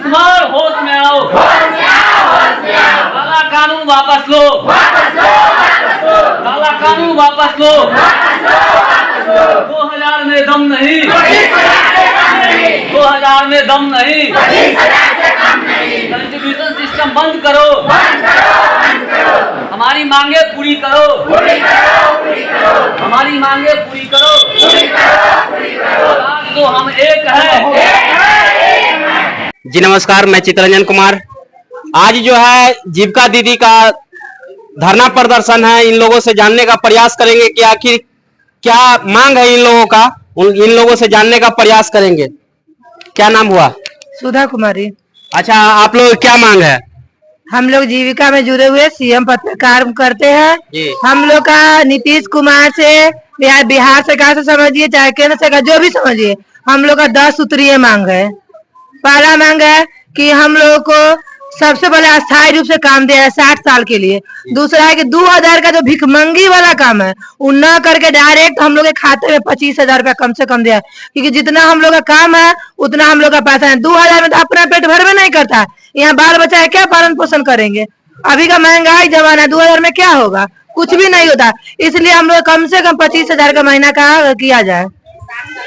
कुमार होश में आओ, काला कानून वापस लो, काला कानून वापस लो। 2000 में दम नहीं, 2000 में दम नहीं। कंस्टिट्यूशन सिस्टम बंद करो, हमारी मांगे पूरी करो, हमारी मांगे पूरी करो। आज तो हम एक हैं। जी नमस्कार, मैं चित्तरंजन कुमार। आज जो है जीविका दीदी का धरना प्रदर्शन है। इन लोगों से जानने का प्रयास करेंगे कि आखिर क्या मांग है इन लोगों का, इन लोगों से जानने का प्रयास करेंगे। क्या नाम हुआ? सुधा कुमारी। अच्छा, आप लोग क्या मांग है? हम लोग जीविका में जुड़े हुए सीएम पद पे कार्य करते हैं। हम लोग का नीतीश कुमार से, बिहार सरकार से समझिए, चाहे केंद्र सरकार, जो भी समझिए, हम लोग का 10 सूत्रीय मांग है। पहला मांग है कि हम लोगों को सबसे पहले अस्थायी रूप से काम दिया है 60 साल के लिए। दूसरा है कि 2000 का जो भिखमंगी वाला काम है वो न करके डायरेक्ट हम लोग के खाते में 25,000 रुपया कम से कम दिया है, क्योंकि जितना हम लोग का काम है उतना हम लोग का पैसा है। 2000 में तो अपना पेट भर में नहीं करता है, यहाँ बाल बच्चा है, क्या पालन पोषण करेंगे? अभी का महंगाई जमाना, 2000 में क्या होगा? कुछ भी नहीं होता। इसलिए हम लोग कम से कम 25,000 का महीना का किया जाए।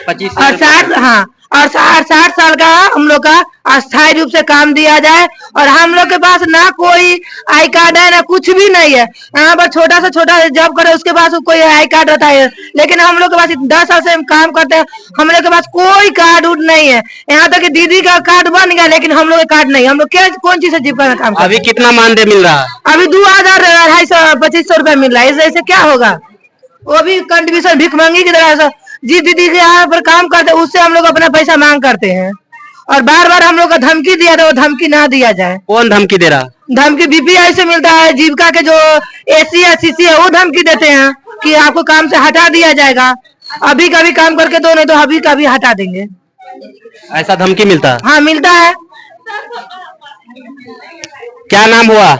25 और 60, हाँ, और 60 साल का हम लोग का अस्थायी रूप से काम दिया जाए। और हम लोग के पास ना कोई आई कार्ड है, ना कुछ भी नहीं है। यहाँ पर छोटा से छोटा जॉब करे उसके पास कोई आई कार्ड रहता है, लेकिन हम लोग के पास 10 साल से हम काम करते हैं, हम लोग के पास कोई कार्ड उड नहीं है। यहाँ तक कि दीदी का कार्ड बन गया, लेकिन हम लोग का कार्ड नहीं। हम लोग क्या, कौन चीज से जीविका में काम करते हैं? अभी कितना मानदेय मिल रहा है? अभी 2000, 250, 2500 रुपया मिल रहा है। इससे क्या होगा? वो भी कंट्रीब्यूशन भिखमंगी की तरह से जी दीदी के यहाँ पर काम करते हैं, उससे हम लोग अपना पैसा मांग करते हैं। और बार बार हम लोग को धमकी दिया था, वो धमकी ना दिया जाए। कौन धमकी दे रहा? धमकी बीपीआई से मिलता है। जीविका के जो एसी है, सीसी है, वो धमकी देते हैं कि आपको काम से हटा दिया जाएगा। अभी कभी काम करके दो, नहीं तो अभी कभी हटा देंगे। ऐसा धमकी मिलता है? हाँ, मिलता है। क्या नाम हुआ?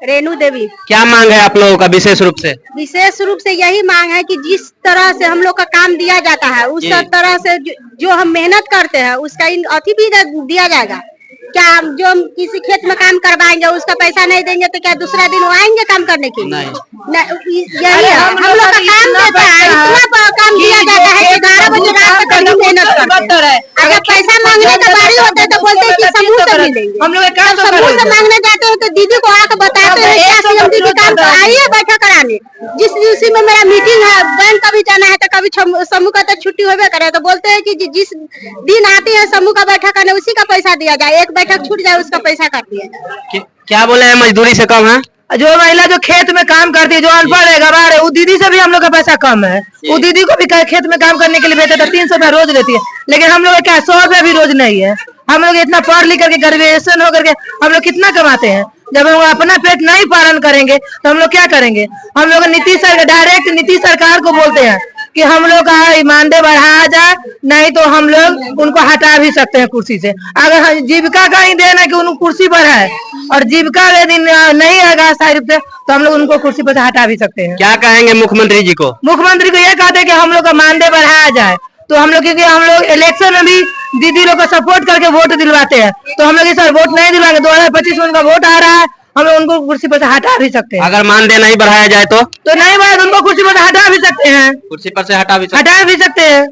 रेणु देवी। क्या मांग है आप लोगों का विशेष रूप से? विशेष रूप से यही मांग है कि जिस तरह से हम लोग का काम दिया जाता है, उस तरह से जो हम मेहनत करते हैं उसका अति भी दिया जाएगा। क्या जो हम किसी खेत में काम करवाएंगे उसका पैसा नहीं देंगे तो क्या दूसरा दिन वो आएंगे काम करने के लिए? यही है, हम लोग का काम देता है, इतना काम दिया जाता है कि 11 बजे रात तक मेहनत करते हैं। अगर पैसा मांगने का बारी होता है तो बोलते हैं कि समूह से मिलेंगे। हम लोग समूह से मांगने जाते हैं तो दीदी को आकर बताते हैं दीदी काम आइए बैठा कराने। जिस उसी में मेरा मीटिंग है, बैंक का भी जाना है, तो कभी समूह का तो छुट्टी होबे करे, तो बोलते हैं कि जिस दिन आती है समूह का बैठक करने उसी का पैसा दिया जाए, एक बैठक छूट जाए उसका पैसा काट दिया जाए। क्या बोले हैं, मजदूरी से कम है? जो महिला जो खेत में काम करती है, जो अनपढ़ है, गवार है, वो दीदी से भी हम लोग का पैसा कम है। वो दीदी को भी खेत में काम करने के लिए भेजते थे, 300 रुपया रोज लेती है, लेकिन हम लोग क्या 100 रुपया भी रोज नहीं है। हम लोग इतना पढ़ लिख करके, ग्रेजुएशन होकर के हम लोग कितना कमाते हैं? जब हम अपना पेट नहीं पालन करेंगे तो हम लोग क्या करेंगे? हम लोग डायरेक्ट नीतीश सरकार को बोलते हैं कि हम लोग का मानदेय बढ़ाया जाए, नहीं तो हम लोग उनको हटा भी सकते हैं कुर्सी से। अगर जीविका का ही देना कि उनको कुर्सी पर है, और जीविका दिन नहीं आएगा अस्थायी रूप से, तो हम लोग उनको कुर्सी पर से हटा भी सकते हैं। क्या कहेंगे मुख्यमंत्री जी को? मुख्यमंत्री को ये कहते हैं कि हम लोग का मानदेय बढ़ाया जाए। तो हम लोग, क्योंकि हम लोग इलेक्शन में भी दीदी लोग को सपोर्ट करके वोट दिलवाते हैं, तो हम लोग इस बार वोट नहीं दिलवाएंगे। 2025 में उनका वोट आ रहा है, हम लोग उनको कुर्सी पर से हटा भी सकते हैं। अगर मानदेय नहीं बढ़ाया जाए तो नहीं बढ़ाया तो उनको कुर्सी पर से हटा भी सकते हैं। कुर्सी पर से हटा भी सकते हैं।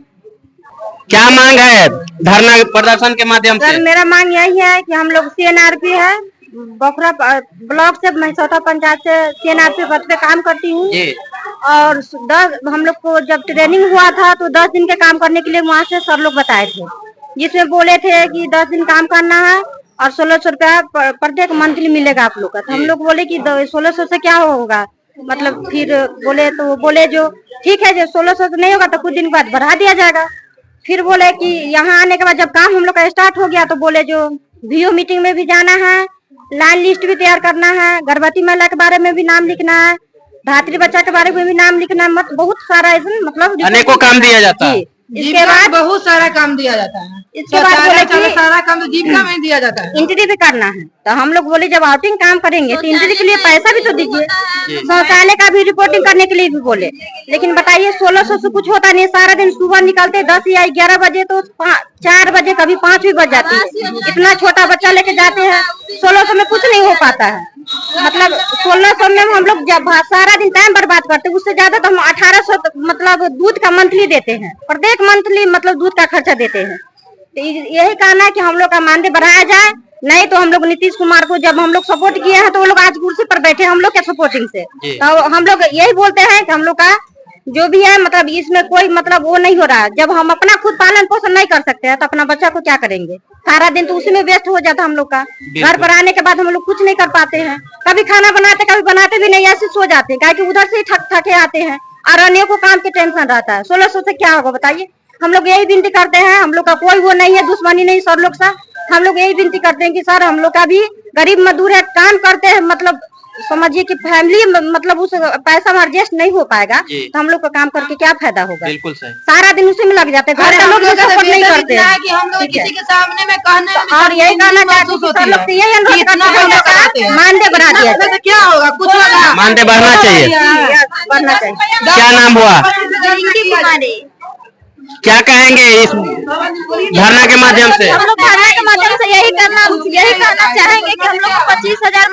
क्या मांग है धरना प्रदर्शन के माध्यम से? मेरा मांग यही है कि हम लोग CNRP है, बखरा ब्लॉक से महसौटा पंचायत से CNRP पद पे काम करती हूँ। और हम लोग को जब ट्रेनिंग हुआ था तो 10 दिन के काम करने के लिए वहाँ से सर लोग बताए थे, जिसमें बोले थे कि 10 दिन काम करना है और 1600 रुपया प्रत्येक मंथली मिलेगा आप लोग का। तो हम लोग बोले कि 1600 से क्या होगा, मतलब फिर बोले जो ठीक है, जो 1600 से नहीं होगा तो कुछ दिन बाद बढ़ा दिया जाएगा। फिर बोले कि यहाँ आने के बाद जब काम हम लोग का स्टार्ट हो गया तो बोले जो VO मीटिंग में भी जाना है, लाइन लिस्ट भी तैयार करना है, गर्भवती महिला के बारे में भी नाम लिखना है, धात्री बच्चा के बारे में भी नाम लिखना है, बहुत सारा ऐसा मतलब अनेकों काम दिया जाता है। इसके बाद बहुत सारा काम दिया जाता है। इसके बाद बोले कि सारा काम तो जीविका में दिया जाता है। एंट्री भी करना है, तो हम लोग बोले जब आउटिंग काम करेंगे तो एंट्री के लिए पैसा भी तो दीजिए। शौचालय का भी रिपोर्टिंग करने के लिए भी बोले, लेकिन बताइए 1600 से कुछ होता नहीं। सारा दिन सुबह निकलते 10 या 11 बजे तो 4 बजे कभी 5 भी बज जाती है। इतना छोटा बच्चा लेके जाते हैं, 1600 में कुछ नहीं हो पाता है। मतलब 1600 में हम लोग जब सारा दिन टाइम बर्बाद करते हैं, उससे ज्यादा तो हम 1800 मतलब दूध का मंथली देते हैं, प्रत्येक मंथली मतलब दूध का खर्चा देते हैं। तो यही कहना है कि हम लोग का मानदेय बढ़ाया जाए, नहीं तो हम लोग नीतीश कुमार को जब हम लोग सपोर्ट किए हैं तो वो लोग आज कुर्सी पर बैठे हम लोग के सपोर्टिंग से। तो हम लोग यही बोलते हैं कि हम लोग का जो भी है मतलब इसमें कोई मतलब वो नहीं हो रहा है। जब हम अपना खुद पालन पोषण नहीं कर सकते हैं तो अपना बच्चा को क्या करेंगे? सारा दिन तो उसी में व्यस्त हो जाता हम लोग का। घर पर आने के बाद हम लोग कुछ नहीं कर पाते हैं, कभी खाना बनाते कभी बनाते भी नहीं, ऐसे सो जाते हैं, क्योंकि उधर से ही थक थके आते हैं और अन्य को काम के टेंशन रहता है। 1600 से क्या होगा बताइए? हम लोग यही विनती करते हैं, हम लोग का कोई वो नहीं है, दुश्मनी नहीं सर लोग सा। हम लोग यही विनती करते हैं कि सर हम लोग का भी गरीब मजदूर है, काम करते हैं, मतलब समझिए कि फैमिली मतलब उस पैसा में एडजस्ट नहीं हो पाएगा तो हम लोग का काम करके क्या फायदा होगा? बिल्कुल सही। सारा दिन उसी में लग जाते हैं, घर के लोग सपोर्ट नहीं करते हैं कि हम लोग किसी के सामने में कहने में और यही कहना चाहते हैं कि सर लोग से यही अनुरोध करते हैं कि हम लोग का मानदेय बढ़ा दिया जाए। तो क्या होगा? कुछ होगा? मानदेय बढ़ना चाहिए। बढ़ना चाहिए। क्या नाम हुआ? क्या कहेंगे इस धरना के माध्यम से? हम लोग धरना के माध्यम से यही कहना चाहेंगे कि हम लोग को 25,000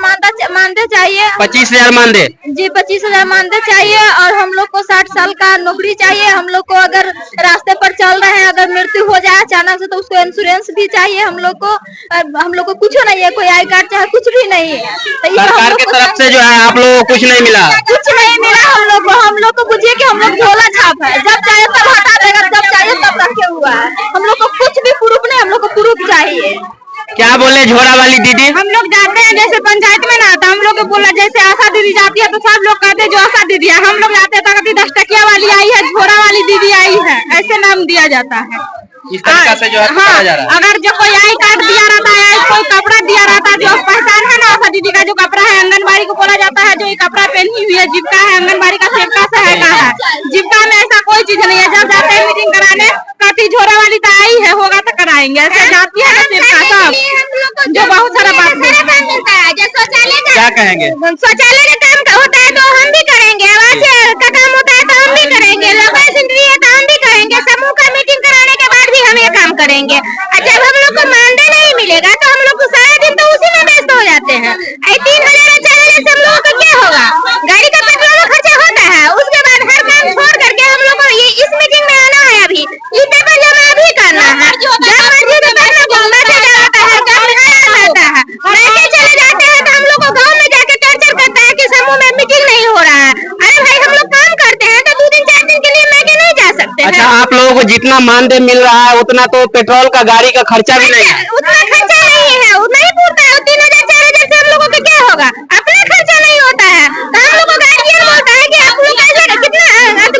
मानदेय चाहिए। 25,000 मानदेय? जी 25,000 मानदेय चाहिए और हम लोग को 60 साल का नौकरी चाहिए। हम लोग को अगर रास्ते पर चल रहे हैं, अगर मृत्यु हो जाए अचानक से तो उसको इंश्योरेंस भी चाहिए हम लोग को। कुछ नहीं है, कोई आई कार्ड चाहे कुछ भी नहीं है। तो सरकार की तरफ से जो है आप लोगों को कुछ नहीं मिला? कुछ नहीं मिला हम लोग को बुझिए कि हम लोग झोला छाप है, जब चाहे तब हटा देगा, जब चाहे तब रखे हुआ है। हम लोग को कुछ भी प्रूफ नहीं, हम लोग को प्रूफ चाहिए। क्या बोले झोरा वाली दीदी? हम लोग जाते हैं जैसे पंचायत में ना, तो हम लोग को बोला जैसे आशा दीदी जाती है तो सब लोग कहते हैं जो आशा दीदी है। हम लोग जाते हैं तो कहते 10 टकिया वाली आई है, झोरा वाली दीदी आई है, ऐसे नाम दिया जाता है। इस तरीका से जो है हाँ, जा रहा है। अगर जो कोई आई कार्ड दिया रहता है, कोई कपड़ा दिया रहता है, जो पहचान है ना आशा दीदी का जो कपड़ा है, आंगनबाड़ी को बोला जाता है जो ये कपड़ा पहनी हुई है जीविका है, आंगनबाड़ी का सेवका से है कहा है। जीविका में ऐसा कोई चीज नहीं है। जब जाते हैं मीटिंग कराने कहती झोरा वाली तो आई है, होगा तो कराएंगे, ऐसे जाती है ना सेवका सब, जो बहुत सारा बात मिलता है। क्या कहेंगे? शौचालय का काम होता है तो हम भी करेंगे, आवास का काम होता है तो हम भी करेंगे, लोकल सेंट्री है तो हम भी करेंगे, समूह का मीटिंग कराने के बाद भी हम ये काम करेंगे। जब हम लोग को मानदेय नहीं मिलेगा तो हम लोग को सारा दिन तो उसी में व्यस्त हो जाते हैं। 3,000 4,000 से हम लोगों का क्या होगा? गाड़ी का पेट्रोल का खर्चा होता है, उसके बाद हर काम छोड़ करके हम लोग को ये इस मीटिंग में आना है, अभी ई पेपर जमा भी करना है। जब मर्जी तब मैसेज आता है, जब नया आता है मैसेज चले जाते हैं तो हम लोग को गाँव में जाके टॉर्चर करता है कि समूह में मीटिंग नहीं हो रहा है। अरे भाई हम लोग काम करते हैं तो 2 दिन 4 दिन के लिए मैके नहीं जा सकते हैं। अच्छा, आप लोगों को जितना मानदेय मिल रहा है उतना तो पेट्रोल का गाड़ी का खर्चा भी नहीं है? उतना खर्चा नहीं है, उतना ही पूछता है। 3,000 4,000 से हम लोगों का क्या होगा? अपना खर्चा नहीं होता है तो हम लोग को गार्जियन बोलता है कि आप लोग ऐसा कितना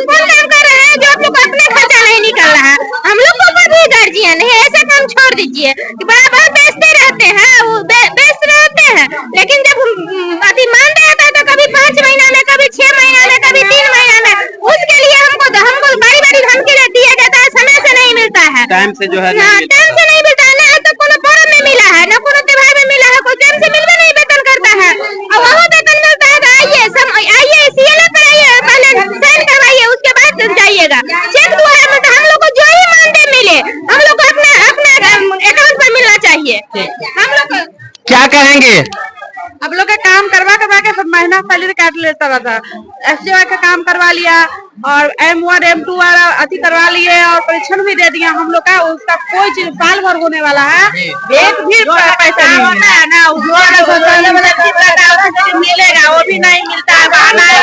कौन काम कर रहे हैं जो आप लोग को अपना खर्चा नहीं निकल रहा है। हम लोग को भी गार्जियन है, ऐसा काम छोड़ दीजिए। बराबर बेचते रहते हैं, वो बेचते रहते हैं, लेकिन जब अभी मानदेय आता है तो कभी 5 महीना में, कभी 6 महीना में, कभी 3 महीना में, उसके लिए हमको बारी बारी धमकी दिया जाता है, समय से नहीं मिलता है, टाइम से जो है टाइम से नहीं मिलता है। ना तो कोनो पर्व में मिला है, ना कोनो त्योहार में मिला है, कोई टाइम से मिलवे नहीं वेतन करता है। और वहाँ वेतन मिलता है तो आइए सीएलए पर आइए, पहले साइन करवाइए, उसके बाद जाइएगा। चेक दुआ है मतलब हम लोग को जो ही मानदेय मिले हम लोग को अपने अकाउंट पर मिलना चाहिए। हम लोग क्या कहेंगे? अब लोग का काम करवा के सब महीना सैलरी काट लेता रहता। एसडीओ का काम करवा लिया और M1 M2 वाला अति करवा लिए और परीक्षण भी दे दिया हम लोग का। उसका कोई चीज साल भर होने वाला है, एक भी पैसा नहीं होता है ना। मिलेगा वो भी नहीं मिलता है, बहाना है।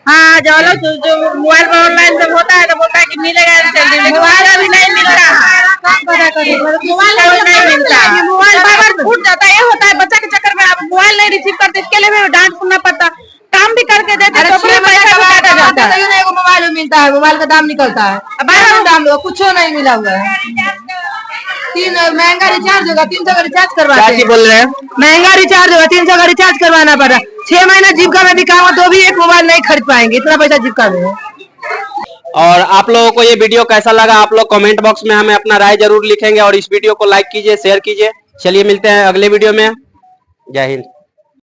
हाँ, जो मोबाइल पर ऑनलाइन सब होता है तो बोलता है कि मिलेगा, मोबाइल अभी नहीं मिलता है। मोबाइल नहीं मिलता है, मोबाइल बार फूट जाता है। ये होता है बच्चा के चक्कर में आप मोबाइल नहीं रिसीव करते, इसके लिए भी डांट सुनना पड़ता। काम भी करके देते तो अपना पैसा भी काटा जाता है। मोबाइल मिलता है, मोबाइल का दाम निकलता है, बाहर दाम कुछ नहीं मिला हुआ है। 3 महंगा रिचार्ज होगा, 300 का रिचार्ज करवाते हैं। बोल रहे हैं महंगा रिचार्ज होगा, 300 का रिचार्ज करवाना पड़ा। 6 महीना जीविका में दिखाऊंगा तो भी एक मोबाइल नहीं खरीद पाएंगे, इतना पैसा जीविका में है। और आप लोगों को ये वीडियो कैसा लगा आप लोग कमेंट बॉक्स में हमें अपना राय जरूर लिखेंगे और इस वीडियो को लाइक कीजिए शेयर कीजिए। चलिए मिलते हैं अगले वीडियो में। जय हिंद।